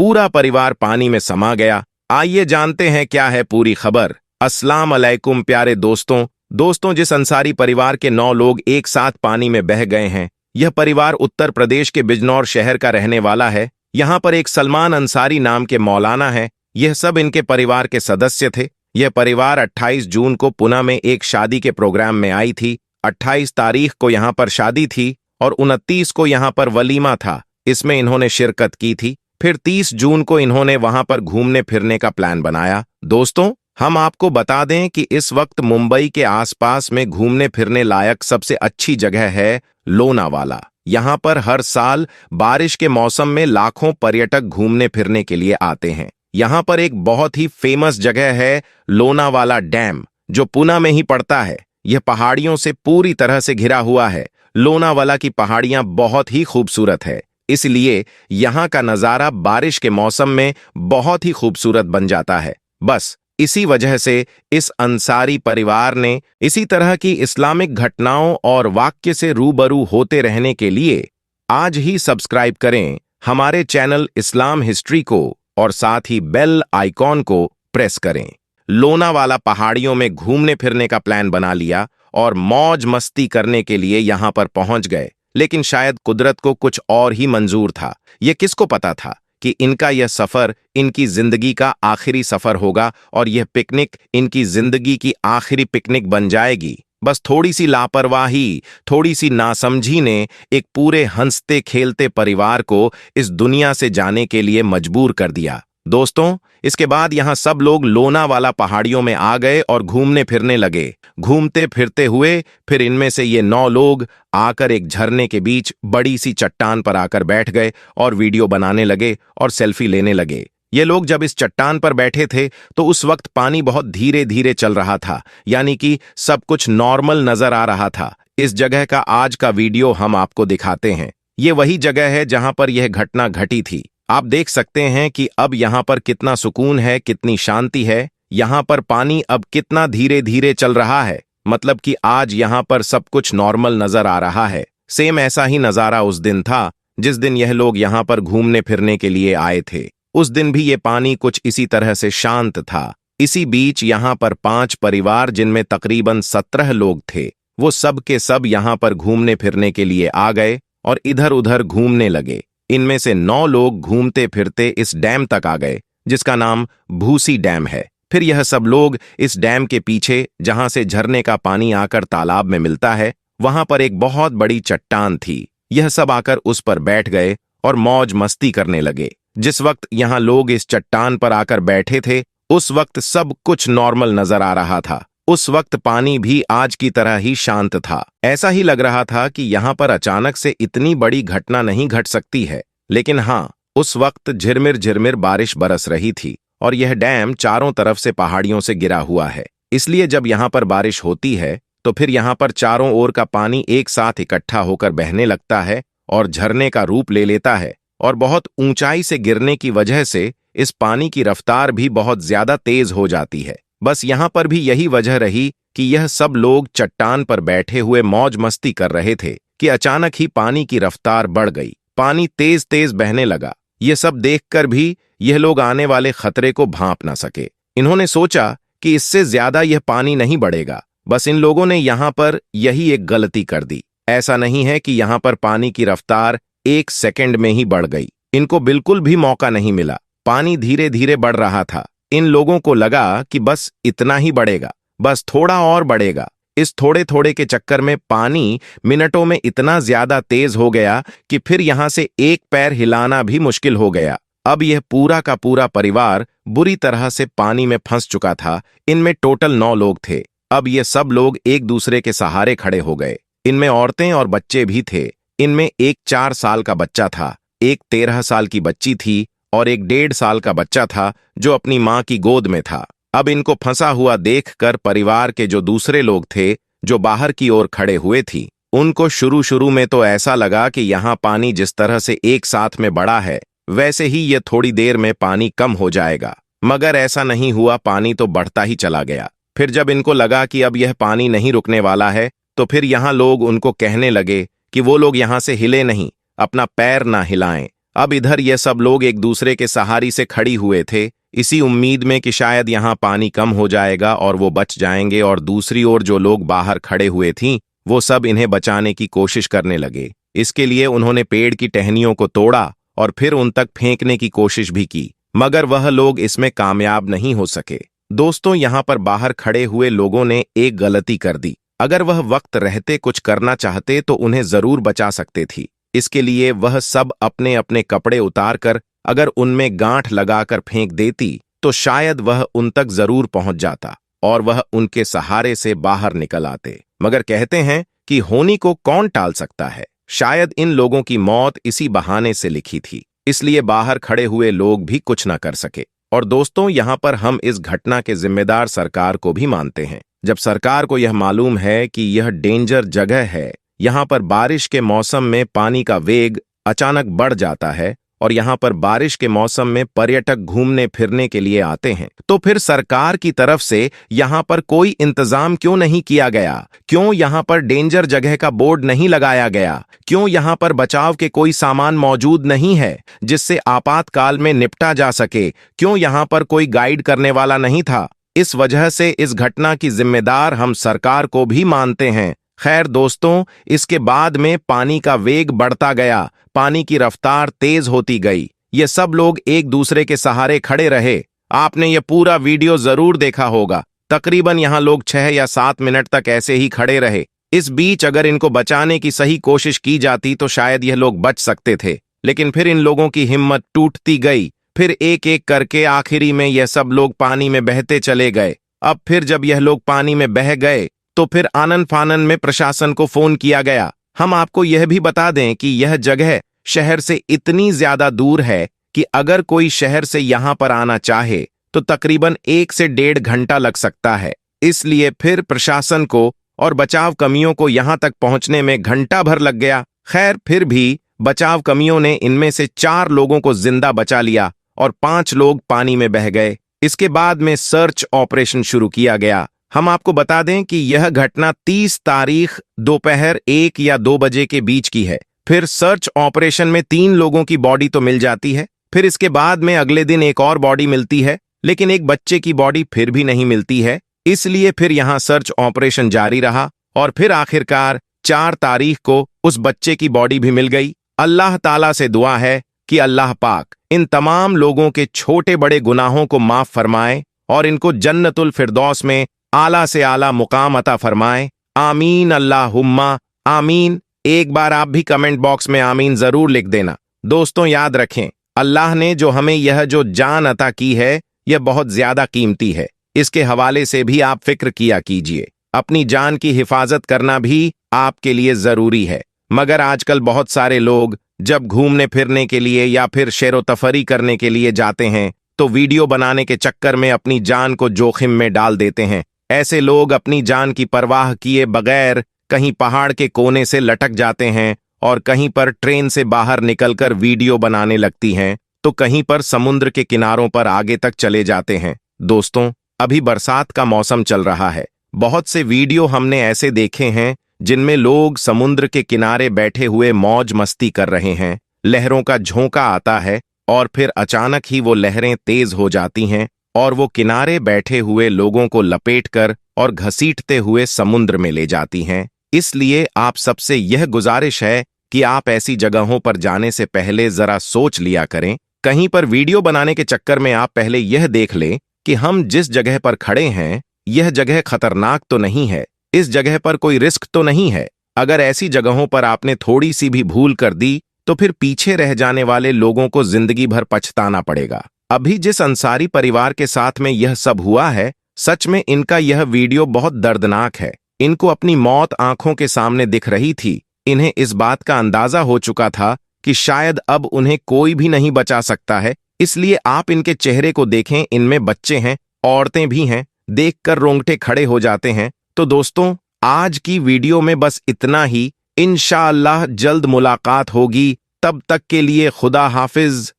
पूरा परिवार पानी में समा गया। आइए जानते हैं क्या है पूरी खबर। अस्सलाम अलैकुम प्यारे दोस्तों, जिस अंसारी परिवार के 9 लोग एक साथ पानी में बह गए हैं, यह परिवार उत्तर प्रदेश के बिजनौर शहर का रहने वाला है। यहाँ पर एक सलमान अंसारी नाम के मौलाना है। यह सब इनके परिवार के सदस्य थे। यह परिवार 28 जून को पुणे में एक शादी के प्रोग्राम में आई थी। 28 तारीख को यहाँ पर शादी थी और 29 को यहाँ पर वलीमा था। इसमें इन्होंने शिरकत की थी। फिर 30 जून को इन्होंने वहां पर घूमने फिरने का प्लान बनाया। दोस्तों, हम आपको बता दें कि इस वक्त मुंबई के आसपास में घूमने फिरने लायक सबसे अच्छी जगह है लोनावाला। यहाँ पर हर साल बारिश के मौसम में लाखों पर्यटक घूमने फिरने के लिए आते हैं। यहाँ पर एक बहुत ही फेमस जगह है लोनावाला डैम, जो पुणे में ही पड़ता है। यह पहाड़ियों से पूरी तरह से घिरा हुआ है। लोनावाला की पहाड़ियां बहुत ही खूबसूरत है, इसलिए यहाँ का नज़ारा बारिश के मौसम में बहुत ही खूबसूरत बन जाता है। बस इसी वजह से इस अंसारी परिवार ने इसी तरह की इस्लामिक घटनाओं और वाक्य से रूबरू होते रहने के लिए आज ही सब्सक्राइब करें हमारे चैनल इस्लाम हिस्ट्री को और साथ ही बेल आइकॉन को प्रेस करें। लोनावाला पहाड़ियों में घूमने फिरने का प्लान बना लिया और मौज मस्ती करने के लिए यहां पर पहुंच गए। लेकिन शायद कुदरत को कुछ और ही मंजूर था। यह किसको पता था कि इनका यह सफर इनकी जिंदगी का आखिरी सफर होगा और यह पिकनिक इनकी जिंदगी की आखिरी पिकनिक बन जाएगी। बस थोड़ी सी लापरवाही, थोड़ी सी नासमझी ने एक पूरे हंसते खेलते परिवार को इस दुनिया से जाने के लिए मजबूर कर दिया। दोस्तों, इसके बाद यहां सब लोग लोनावाला पहाड़ियों में आ गए और घूमने फिरने लगे। घूमते फिरते हुए फिर इनमें से ये 9 लोग आकर एक झरने के बीच बड़ी सी चट्टान पर आकर बैठ गए और वीडियो बनाने लगे और सेल्फी लेने लगे। ये लोग जब इस चट्टान पर बैठे थे तो उस वक्त पानी बहुत धीरे धीरे चल रहा था, यानी कि सब कुछ नॉर्मल नजर आ रहा था। इस जगह का आज का वीडियो हम आपको दिखाते हैं। ये वही जगह है जहां पर यह घटना घटी थी। आप देख सकते हैं कि अब यहाँ पर कितना सुकून है, कितनी शांति है। यहाँ पर पानी अब कितना धीरे धीरे चल रहा है, मतलब कि आज यहाँ पर सब कुछ नॉर्मल नजर आ रहा है। सेम ऐसा ही नजारा उस दिन था जिस दिन यह लोग यहाँ पर घूमने फिरने के लिए आए थे। उस दिन भी ये पानी कुछ इसी तरह से शांत था। इसी बीच यहाँ पर 5 परिवार, जिनमें तकरीबन 17 लोग थे, वो सब के सब यहाँ पर घूमने फिरने के लिए आ गए और इधर उधर घूमने लगे। इनमें से 9 लोग घूमते फिरते इस डैम तक आ गए जिसका नाम भूसी डैम है। फिर यह सब लोग इस डैम के पीछे, जहां से झरने का पानी आकर तालाब में मिलता है, वहां पर एक बहुत बड़ी चट्टान थी। यह सब आकर उस पर बैठ गए और मौज मस्ती करने लगे। जिस वक्त यहाँ लोग इस चट्टान पर आकर बैठे थे, उस वक्त सब कुछ नॉर्मल नजर आ रहा था। उस वक्त पानी भी आज की तरह ही शांत था। ऐसा ही लग रहा था कि यहाँ पर अचानक से इतनी बड़ी घटना नहीं घट सकती है। लेकिन हाँ, उस वक्त झिरमिर झिरमिर बारिश बरस रही थी और यह डैम चारों तरफ से पहाड़ियों से घिरा हुआ है। इसलिए जब यहाँ पर बारिश होती है तो फिर यहाँ पर चारों ओर का पानी एक साथ इकट्ठा होकर बहने लगता है और झरने का रूप ले लेता है। और बहुत ऊंचाई से गिरने की वजह से इस पानी की रफ्तार भी बहुत ज्यादा तेज हो जाती है। बस यहाँ पर भी यही वजह रही कि यह सब लोग चट्टान पर बैठे हुए मौज मस्ती कर रहे थे कि अचानक ही पानी की रफ्तार बढ़ गई। पानी तेज तेज बहने लगा। ये सब देखकर भी यह लोग आने वाले खतरे को भांप ना सके। इन्होंने सोचा कि इससे ज्यादा यह पानी नहीं बढ़ेगा। बस इन लोगों ने यहाँ पर यही एक गलती कर दी। ऐसा नहीं है कि यहाँ पर पानी की रफ्तार 1 सेकंड में ही बढ़ गई। इनको बिल्कुल भी मौका नहीं मिला। पानी धीरे धीरे बढ़ रहा था। इन लोगों को लगा कि बस इतना ही बढ़ेगा, बस थोड़ा और बढ़ेगा। इस थोड़े थोड़े के चक्कर में पानी मिनटों में इतना ज्यादा तेज हो गया कि फिर यहां से एक पैर हिलाना भी मुश्किल हो गया। अब यह पूरा का पूरा परिवार बुरी तरह से पानी में फंस चुका था। इनमें टोटल 9 लोग थे। अब ये सब लोग एक दूसरे के सहारे खड़े हो गए। इनमें औरतें और बच्चे भी थे। इनमें एक 4 साल का बच्चा था, एक 13 साल की बच्ची थी और एक 1.5 साल का बच्चा था जो अपनी मां की गोद में था। अब इनको फंसा हुआ देखकर परिवार के जो दूसरे लोग थे, जो बाहर की ओर खड़े हुए थी, उनको शुरू में तो ऐसा लगा कि यहाँ पानी जिस तरह से एक साथ में बढ़ा है, वैसे ही ये थोड़ी देर में पानी कम हो जाएगा। मगर ऐसा नहीं हुआ। पानी तो बढ़ता ही चला गया। फिर जब इनको लगा कि अब यह पानी नहीं रुकने वाला है, तो फिर यहाँ लोग उनको कहने लगे कि वो लोग यहाँ से हिले नहीं, अपना पैर ना हिलाएं। अब इधर ये सब लोग एक दूसरे के सहारे से खड़ी हुए थे, इसी उम्मीद में कि शायद यहाँ पानी कम हो जाएगा और वो बच जाएंगे, और दूसरी ओर जो लोग बाहर खड़े हुए थीं वो सब इन्हें बचाने की कोशिश करने लगे। इसके लिए उन्होंने पेड़ की टहनियों को तोड़ा और फिर उन तक फेंकने की कोशिश भी की, मगर वह लोग इसमें कामयाब नहीं हो सके। दोस्तों, यहाँ पर बाहर खड़े हुए लोगों ने एक गलती कर दी। अगर वह वक्त रहते कुछ करना चाहते तो उन्हें जरूर बचा सकते थी। इसके लिए वह सब अपने अपने कपड़े उतार कर अगर उनमें गांठ लगाकर फेंक देती तो शायद वह उन तक जरूर पहुंच जाता और वह उनके सहारे से बाहर निकल आते। मगर कहते हैं कि होनी को कौन टाल सकता है। शायद इन लोगों की मौत इसी बहाने से लिखी थी, इसलिए बाहर खड़े हुए लोग भी कुछ न कर सके। और दोस्तों, यहाँ पर हम इस घटना के जिम्मेदार सरकार को भी मानते हैं। जब सरकार को यह मालूम है कि यह डेंजर जगह है, यहाँ पर बारिश के मौसम में पानी का वेग अचानक बढ़ जाता है और यहाँ पर बारिश के मौसम में पर्यटक घूमने फिरने के लिए आते हैं, तो फिर सरकार की तरफ से यहाँ पर कोई इंतजाम क्यों नहीं किया गया? क्यों यहाँ पर डेंजर जगह का बोर्ड नहीं लगाया गया? क्यों यहाँ पर बचाव के कोई सामान मौजूद नहीं है जिससे आपातकाल में निपटा जा सके? क्यों यहाँ पर कोई गाइड करने वाला नहीं था? इस वजह से इस घटना की जिम्मेदार हम सरकार को भी मानते हैं। खैर दोस्तों, इसके बाद में पानी का वेग बढ़ता गया, पानी की रफ्तार तेज होती गई। ये सब लोग एक दूसरे के सहारे खड़े रहे। आपने ये पूरा वीडियो जरूर देखा होगा। तकरीबन यहाँ लोग 6 या 7 मिनट तक ऐसे ही खड़े रहे। इस बीच अगर इनको बचाने की सही कोशिश की जाती तो शायद यह लोग बच सकते थे, लेकिन फिर इन लोगों की हिम्मत टूटती गई। फिर एक एक करके आखिरी में यह सब लोग पानी में बहते चले गए। अब फिर जब यह लोग पानी में बह गए तो फिर आनन फानन में प्रशासन को फोन किया गया। हम आपको यह भी बता दें कि यह जगह शहर से इतनी ज्यादा दूर है कि अगर कोई शहर से यहाँ पर आना चाहे तो तकरीबन 1 से 1.5 घंटा लग सकता है। इसलिए फिर प्रशासन को और बचाव कर्मियों को यहाँ तक पहुंचने में घंटा भर लग गया। खैर फिर भी बचाव कर्मियों ने इनमें से 4 लोगों को जिंदा बचा लिया और 5 लोग पानी में बह गए। इसके बाद में सर्च ऑपरेशन शुरू किया गया। हम आपको बता दें कि यह घटना 30 तारीख दोपहर 1 या 2 बजे के बीच की है। फिर सर्च ऑपरेशन में 3 लोगों की बॉडी तो मिल जाती है। फिर इसके बाद में अगले दिन एक और बॉडी मिलती है, लेकिन एक बच्चे की बॉडी फिर भी नहीं मिलती है। इसलिए फिर यहाँ सर्च ऑपरेशन जारी रहा और फिर आखिरकार 4 तारीख को उस बच्चे की बॉडी भी मिल गई। अल्लाह ताला से दुआ है कि अल्लाह पाक इन तमाम लोगों के छोटे बड़े गुनाहों को माफ फरमाए और इनको जन्नतुल फिरदौस में आला से आला मुकाम अता फरमाए। आमीन अल्लाहुम्मा आमीन। एक बार आप भी कमेंट बॉक्स में आमीन जरूर लिख देना। दोस्तों, याद रखें, अल्लाह ने जो हमें यह जो जान अता की है यह बहुत ज्यादा कीमती है। इसके हवाले से भी आप फिक्र किया कीजिए। अपनी जान की हिफाजत करना भी आपके लिए जरूरी है। मगर आजकल बहुत सारे लोग जब घूमने फिरने के लिए या फिर शेरो तफरी करने के लिए जाते हैं तो वीडियो बनाने के चक्कर में अपनी जान को जोखिम में डाल देते हैं। ऐसे लोग अपनी जान की परवाह किए बगैर कहीं पहाड़ के कोने से लटक जाते हैं और कहीं पर ट्रेन से बाहर निकलकर वीडियो बनाने लगती हैं, तो कहीं पर समुद्र के किनारों पर आगे तक चले जाते हैं। दोस्तों, अभी बरसात का मौसम चल रहा है। बहुत से वीडियो हमने ऐसे देखे हैं जिनमें लोग समुद्र के किनारे बैठे हुए मौज मस्ती कर रहे हैं। लहरों का झोंका आता है और फिर अचानक ही वो लहरें तेज हो जाती हैं और वो किनारे बैठे हुए लोगों को लपेटकर और घसीटते हुए समुद्र में ले जाती हैं। इसलिए आप सबसे यह गुजारिश है कि आप ऐसी जगहों पर जाने से पहले जरा सोच लिया करें। कहीं पर वीडियो बनाने के चक्कर में आप पहले यह देख लें कि हम जिस जगह पर खड़े हैं यह जगह खतरनाक तो नहीं है, इस जगह पर कोई रिस्क तो नहीं है। अगर ऐसी जगहों पर आपने थोड़ी सी भी भूल कर दी तो फिर पीछे रह जाने वाले लोगों को जिंदगी भर पछताना पड़ेगा। अभी जिस अंसारी परिवार के साथ में यह सब हुआ है, सच में इनका यह वीडियो बहुत दर्दनाक है। इनको अपनी मौत आंखों के सामने दिख रही थी। इन्हें इस बात का अंदाजा हो चुका था कि शायद अब उन्हें कोई भी नहीं बचा सकता है। इसलिए आप इनके चेहरे को देखें, इनमें बच्चे हैं, औरतें भी हैं, देखकर रोंगटे खड़े हो जाते हैं। तो दोस्तों, आज की वीडियो में बस इतना ही। इंशाअल्लाह जल्द मुलाकात होगी। तब तक के लिए खुदा हाफिज।